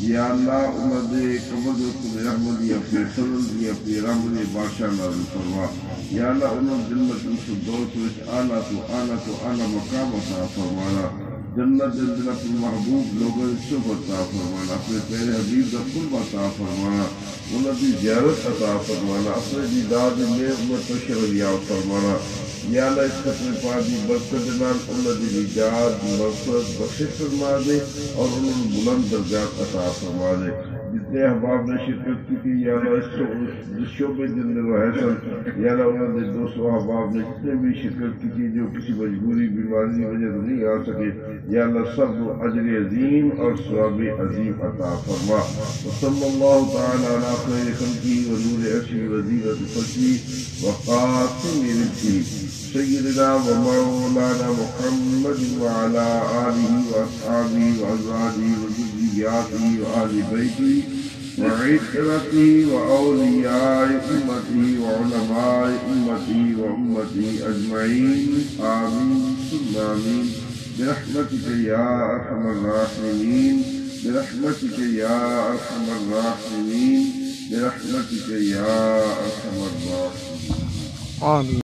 یا اللہ انہوں نے قبض و رحمت اپنے فضل اپنی رحمت بادشاہ نازل فرما یا اللہ انہوں جنت الفردوس وچ اعلیٰ مقام عطا فرمانا جنت اپنے محبوب لوگوں شب عطا فرمانا اپنے پیارے حبیب کا قرب عطا فرمانا انہوں کی زیارت عطا فرمانا اپنے دیدار میں امت شرف یاب فرمانا یا اللہ اس ختم پاک کی برکت نال انہوں کی نجات مغفرت بخشش فرما دے اور انہوں نے بلند درجات عطا فرما دے جتنے احباب نے شرکت کی تھی یا اللہ اس شعبے کے اندر وہ سن یا اللہ انہوں نے 200 احباب نے جتنے بھی شرکت کی تھی جو کسی مجبوری بیماری کی وجہ سے نہیں آ سکے یا اللہ سب کو اجر عظیم اور ثواب عظیم عطا فرما وصلی اللہ تعالی علی خیر خلقی و نور عرشی و زینت خلقی و قاسم رزقی سیدنا و مولانا محمد وعلى آلہ و اصحابہ و ازواجہ و ذریاتہ و اہل بیتہ وعترته وأولياء أمتي وعلماء أمتي وأمتي أجمعين آمين ثم آمين برحمتك يا أرحم الراحمين برحمتك يا أرحم الراحمين برحمتك يا أرحم الراحمين آمين.